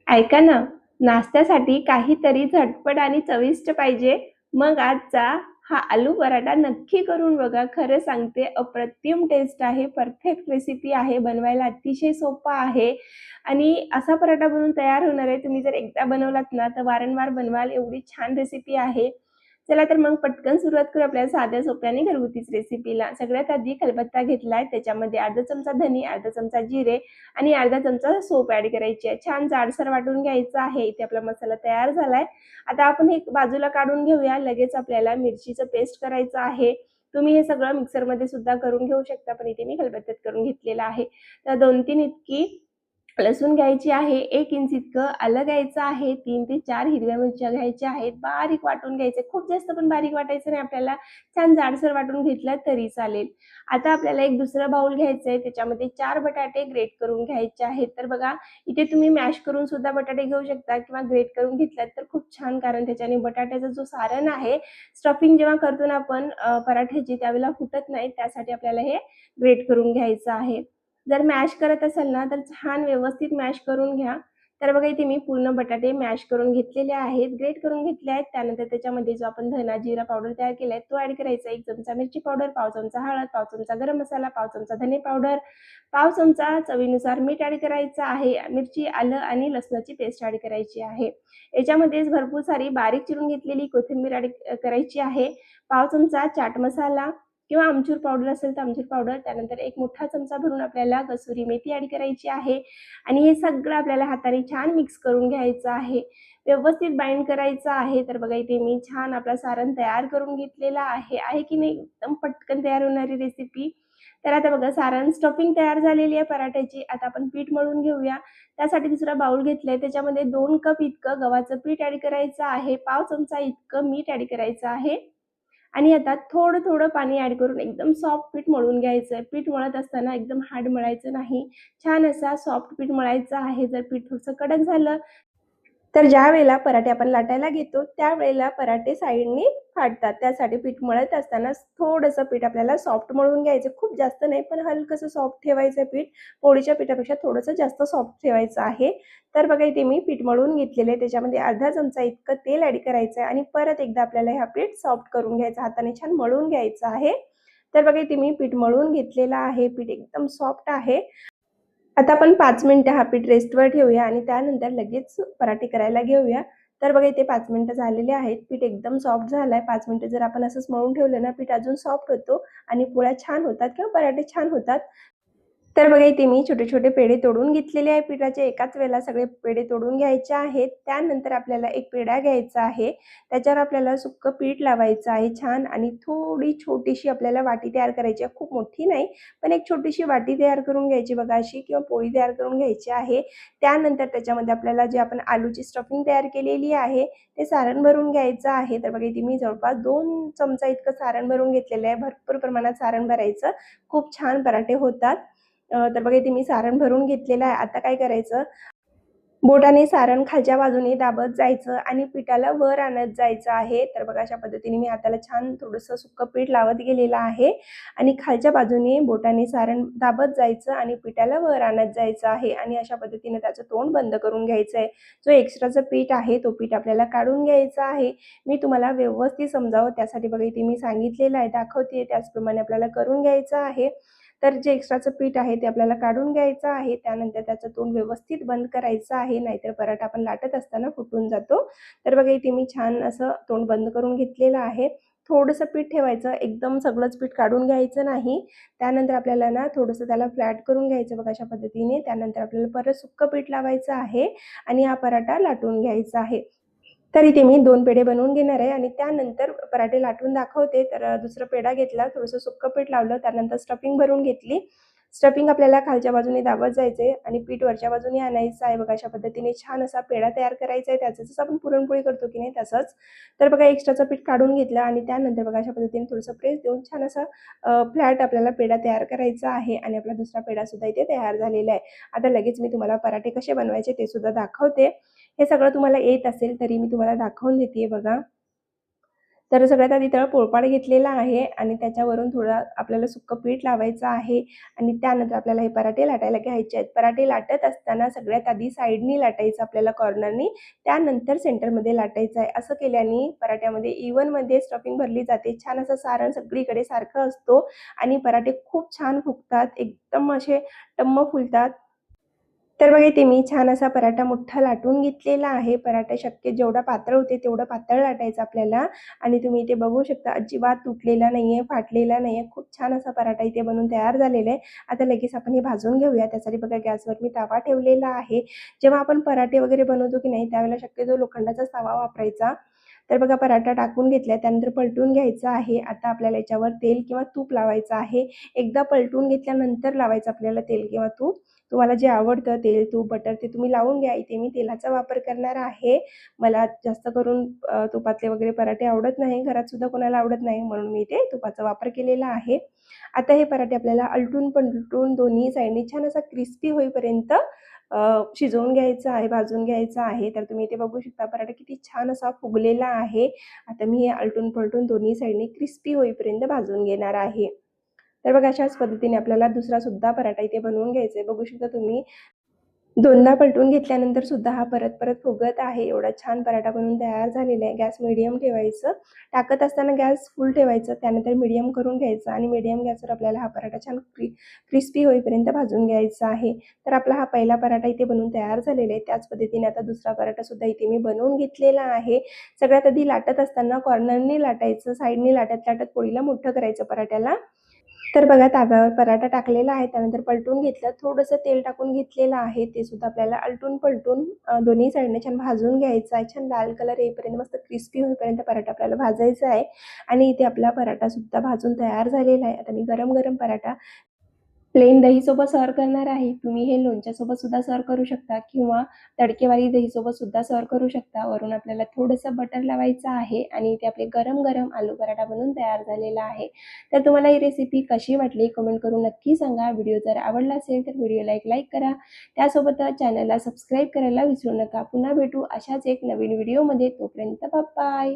ऐका ना, नाश्त्यासाठी काहीतरी झटपट आणि चविष्ट पाहिजे. मग आजचा हा आलू पराठा नक्की करून बघा. खरं सांगते अप्रतिम टेस्ट आहे. परफेक्ट रेसिपी आहे. बनवायला अतिशय सोपा आहे आणि असा पराठा बनवून तयार होणार आहे. तुम्ही जर एकदा बनवलात ना, तर वारंवार बनवाल एवढी छान रेसिपी आहे. चला तर मग पटकन सुरुवात करू आपल्या साध्या सोप्या आणि घरगुतीच रेसिपीला. सगळ्यात आधी खलबत्ता घेतलाय. त्याच्यामध्ये अर्धा चमचा धने, अर्धा चमचा जिरे आणि अर्धा चमचा सोप ॲड करायची आहे. छान जाडसर वाटून घ्यायचं आहे. इथे आपला मसाला तयार झालाय. आता आपण हे बाजूला काढून घेऊया. लगेच आपल्याला मिरचीचं पेस्ट करायचं आहे. तुम्ही हे सगळं मिक्सरमध्ये सुद्धा करून घेऊ शकता, पण इथे मी खलबत्त्यात करून घेतलेलं आहे. तर 2-3 इतकी लसूण घ्यायची आहे, 1 इंच इतकं आलं घ्यायचं आहे, 3 ते 4 हिरव्या मिरच्या घ्यायच्या आहेत, बारीक वाटून घ्यायचे. खूप जास्त पण बारीक वाटायचं नाही आपल्याला, छान जाडसर वाटून घेतलं तरी चालेल. आता आपल्याला एक दुसरं बाउल घ्यायचं आहे, त्याच्यामध्ये 4 बटाटे ग्रेट करून घ्यायचे आहेत. तर बघा, इथे तुम्ही मॅश करून सुद्धा बटाटे घेऊ शकता किंवा ग्रेट करून घेतलात तर खूप छान, कारण त्याच्याने बटाट्याचा जो सारण आहे, स्टफिंग जेव्हा करतो ना आपण पराठ्याची त्यावेळेला फुटत नाही, त्यासाठी आपल्याला हे ग्रेट करून घ्यायचं आहे. जर मॅश करत असाल ना, तर छान व्यवस्थित मॅश करून घ्या. तर बघा इथे मी पूर्ण बटाटे मॅश करून घेतलेले आहेत, ग्रेट करून घेतले आहेत. त्यानंतर त्याच्यामध्ये जो आपण धना जिरा पावडर तयार केलाय तो ॲड करायचा. 1 चमचा मिरची पावडर, पाव चमचा हळद, पाव चमचा गरम मसाला, पाव चमचा धने पावडर, पाव चमचा चवीनुसार मीठ ॲड करायचं आहे. मिरची, आलं आणि लसणाची पेस्ट ॲड करायची आहे. याच्यामध्येच भरपूर सारी बारीक चिरून घेतलेली कोथिंबीर ॲड करायची आहे. पाव चमचा चाट मसाला किंवा आमचूर पावडर असेल तर आमचूर पावडर, त्यानंतर एक मोठा चमचा भरून आपल्याला कसुरी मेथी ॲड करायची आहे आणि हे सगळं आपल्याला हाताने छान मिक्स करून घ्यायचं आहे. व्यवस्थित बाइंड करायचं आहे. तर बघा इथे मी छान आपला सारण तयार करून घेतलेला आहे. आहे की नाही एकदम पटकन तयार होणारी रेसिपी. तर आता बघा सारण स्टफिंग तयार झालेली आहे पराठ्याची. आता आपण पीठ मळून घेऊया. त्यासाठी दुसरा बाउल घेतलाय. त्याच्यामध्ये 2 कप इतकं गव्हाचं पीठ ॲड करायचं आहे. पाव चमचा इतकं मीठ ॲड करायचं आहे. आणि आता थोडं-थोडं पाणी ॲड करून एकदम सॉफ्ट पीठ मळून घ्यायचं आहे. पीठ मळत असताना एकदम हार्ड मळायचं नाही. छान असा सॉफ्ट पीठ मळायचं आहे. जर पीठ थोडंसं कडक झालं तर ज्यावेळेला पराठे आपण लाटायला घेतो, त्यावेळेला पराठे साइडनी फाटतात. त्यासाठी पीठ मळत असताना थोडंसं पीठ आपल्याला सॉफ्ट मळून घ्यायचं. खूप जास्त नाही, पण हलकंसं सॉफ्ट ठेवायचं पीठ. पोळीच्या पिठापेक्षा थोडंसं जास्त सॉफ्ट ठेवायचं आहे. तर बघा इथे मी पीठ मळून घेतलेलं आहे. त्याच्यामध्ये अर्धा चमचा इतकं तेल ॲड करायचं आहे आणि परत एकदा आपल्याला हे पीठ सॉफ्ट करून घ्यायचं. हाताने छान मळून घ्यायचं आहे. तर बघा इथे मी पीठ मळून घेतलेलं आहे. पीठ एकदम सॉफ्ट आहे. आता आपण 5 मिनिटं हा पीठ रेस्टवर ठेवूया आणि त्यानंतर लगेच पराठे करायला घेऊया. तर बघा इथे 5 मिनिटं झालेले आहेत. पीठ एकदम सॉफ्ट झालंय. 5 मिनिटं जर आपण असंच मळून ठेवलं ना, पीठ अजून सॉफ्ट होतो आणि पोळ्या छान होतात किंवा पराठे छान होतात. तर बघा इथे मी छोटे-छोटे पेढे तोडून घेतलेले आहे पिठाचे. एकाच वेळेला सगळे पेढे तोडून घ्यायचे आहेत. त्यानंतर आपल्याला एक पेढा घ्यायचा आहे. त्याच्यावर आपल्याला सुक्कं पीठ लावायचं आहे छान आणि थोडी छोटीशी आपल्याला वाटी तयार करायची आहे. खूप मोठी नाही, पण एक छोटीशी वाटी तयार करून घ्यायची बघा अशी किंवा पोळी तयार करून घ्यायची आहे. त्यानंतर त्याच्यामध्ये आपल्याला जे आपण आलूची स्टफिंग तयार केलेली आहे, ते सारण भरून घ्यायचं आहे. तर बघा इथे मी जवळपास 2 चमचा इतकं सारण भरून घेतलेलं आहे. भरपूर प्रमाणात सारण भरायचं. खूप छान पराठे होतात. तर बघा इथे मी सारण भरून घेतलेलं आहे. आता काय करायचं, बोटाने सारण खालच्या बाजूने दाबत जायचं आणि पिठाला वर आणत जायचं आहे. तर बघा अशा पद्धतीने मी हाताला छान थोडंसं सुक्कं पीठ लावत गेलेलं आहे आणि खालच्या बाजूने बोटाने सारण दाबत जायचं आणि पिठाला वर आणत जायचं आहे आणि अशा पद्धतीने त्याचं तोंड बंद करून घ्यायचं आहे. जो एक्स्ट्राचं पीठ आहे, तो पीठ आपल्याला काढून घ्यायचा आहे. मी तुम्हाला व्यवस्थित समजावं त्यासाठी बघा इथे मी सांगितलेलं आहे, दाखवते त्याचप्रमाणे आपल्याला करून घ्यायचं आहे. तर जे एक्स्ट्राचं पीठ आहे ते आपल्याला काढून घ्यायचं आहे. त्यानंतर त्याचं तोंड व्यवस्थित बंद करायचं आहे, नाहीतर पराठा आपण लाटत असताना फुटून जातो. तर बघा इथे मी छान असं तोंड बंद करून घेतलेलं आहे. थोडंसं पीठ ठेवायचं, एकदम सगळंच पीठ काढून घ्यायचं नाही. त्यानंतर आपल्याला ना थोडंसं त्याला फ्लॅट करून घ्यायचं बघा अशा पद्धतीने. त्यानंतर आपल्याला परत सुक्कं पीठ लावायचं आहे आणि हा पराठा लाटून घ्यायचा आहे. तर इथे मी 2 पेढे बनवून घेणार आहे आणि त्यानंतर पराठे लाटून दाखवते. तर दुसरा पेढा घेतला, थोडंसं सुक्कं पीठ लावलं, त्यानंतर स्टफिंग भरून घेतली. स्टफिंग आपल्याला खालच्या बाजूने दाबत जायचंय आणि पीठ वरच्या बाजूने आणायचं आहे. बघा अशा पद्धतीने छान असा पेढा तयार करायचा आहे. त्याचं जसं आपण पुरणपोळी करतो की नाही तसंच. तर बघा एक्स्ट्राचं पीठ काढून घेतलं आणि त्यानंतर बघा अशा पद्धतीने थोडंसं प्रेस देऊन छान असा फ्लॅट आपल्याला पेढा तयार करायचा आहे आणि आपला दुसरा पेढासुद्धा इथे तयार झालेला आहे. आता लगेच मी तुम्हाला पराठे कसे बनवायचे ते सुद्धा दाखवते. हे सगळं तुम्हाला येत असेल तरी मी तुम्हाला दाखवून देते बघा. तर सगळ्यात आधी त्याला पोळपाट घेतलेला आहे आणि त्याच्यावरून थोडं आपल्याला सुक्कं पीठ लावायचं आहे आणि त्यानंतर आपल्याला हे पराठे लाटायला घ्यायचे आहेत. पराठे लाटत असताना सगळ्यात आधी साईडनी लाटायचं आपल्याला कॉर्नरनी, त्यानंतर सेंटरमध्ये लाटायचं आहे. असं केल्याने पराठ्यामध्ये इव्हनमध्ये स्टफिंग भरली जाते. छान असं सारण सगळीकडे सारखं असतो आणि पराठे खूप छान फुगतात, एकदम असे टम्म फुलतात. तर बघा इथे मी छान असा पराठा मोठा लाटून घेतलेला आहे. पराठा शक्य जेवढा पातळ होते तेवढं पातळ लाटायचं आपल्याला आणि तुम्ही इथे बघू शकता अजिबात तुटलेला नाहीये, फाटलेला नाहीये. खूप छान असा पराठा इथे बनून तयार झालेला आहे. आता लगेच आपण हे भाजून घेऊया. त्यासाठी बघा गॅसवर मी तवा ठेवलेला आहे. जेव्हा आपण पराठे वगैरे बनवतो की नाही त्यावेळेला शक्यतो लोखंडाचाच तवा वापरायचा. तर बघा पराठा टाकून घेतला त्यानंतर पलटून घ्यायचा आहे. आता आपल्याला याच्यावर तेल किंवा तूप लावायचं आहे. एकदा पलटून घेतल्यानंतर लावायचं आपल्याला तेल किंवा तूप. तुम्हाला जे आवडतं तेल, तूप, बटर ते तुम्ही लावून घ्या. इथे मी तेलाचा वापर करणार आहे. मला जास्त करून तुपातले वगैरे पराठे आवडत नाही. घरात सुद्धा कोणाला आवडत नाही म्हणून मी इथे तुपाचा वापर केलेला आहे. आता हे पराठे आपल्याला आलटून-पलटून दोन्ही साइडनी छान असा क्रिस्पी होईपर्यंत शिजवून घ्यायचं आहे, भाजून घ्यायचं आहे. तर तुम्ही इथे बघू शकता पराठा किती छान असा फुगलेला आहे. आता मी हे आलटून-पलटून दोन्ही साइडनी क्रिस्पी होईपर्यंत भाजून घेणार आहे. तर बघा अशाच पद्धतीने आपल्याला दुसरा सुद्धा पराठा इथे बनवून घ्यायचा आहे. बघू शकता तुम्ही दोनदा पलटून घेतल्यानंतर सुद्धा हा परत-परत फुगत आहे. एवढा छान पराठा बनून तयार झालेला आहे. गॅस मीडियम ठेवायचं. टाकत असताना गॅस फुल ठेवायचं. त्यानंतर मीडियम करून घ्यायचं आणि मीडियम गॅसवर आपल्याला हा पराठा छान क्रिस्पी होईपर्यंत भाजून घ्यायचा आहे. तर आपला हा पहिला पराठा इथे बनून तयार झालेला आहे. त्याच पद्धतीने आता दुसरा पराठा सुद्धा इथे मी बनवून घेतलेला आहे. सगळ्यात आधी लाटत असताना कॉर्नरनी लाटायचं, साइडनी लाटत-लाटत पोळीला मोठं करायचं पराठ्याला. तर बघा तव्यावर पराठा टाकलेला आहे. त्यानंतर पलटून घेतलं. थोडंसं तेल टाकून घेतलेलं आहे. ते सुद्धा आपल्याला आलटून-पलटून दोन्ही साइडने छान भाजून घ्यायचं आहे. छान लाल कलर येईपर्यंत मस्त क्रिस्पी होईपर्यंत पराठा आपल्याला भाजायचा आहे आणि इथे आपला पराठा सुद्धा भाजून तयार झालेला आहे. आता मी गरम-गरम पराठा प्लेन दहीसोबत सर्व्ह करणार आहे. तुम्ही हे लोणच्यासोबत सुद्धा सर्व्ह करू शकता किंवा तडकेवाली दहीसोबत सुद्धा सर्व्ह करू शकता. वरून आपल्याला थोडंसं बटर लावायचं आहे आणि इथे आपले गरम-गरम आलू पराठा बनून तयार झालेला आहे. तर तुम्हाला ही रेसिपी कशी वाटली कमेंट करून नक्की सांगा. व्हिडिओ जर आवडला असेल तर व्हिडिओला एक लाईक करा. त्यासोबतच चॅनलला सबस्क्राईब करायला विसरू नका. पुन्हा भेटू अशाच एक नवीन व्हिडिओमध्ये. तोपर्यंत बाय.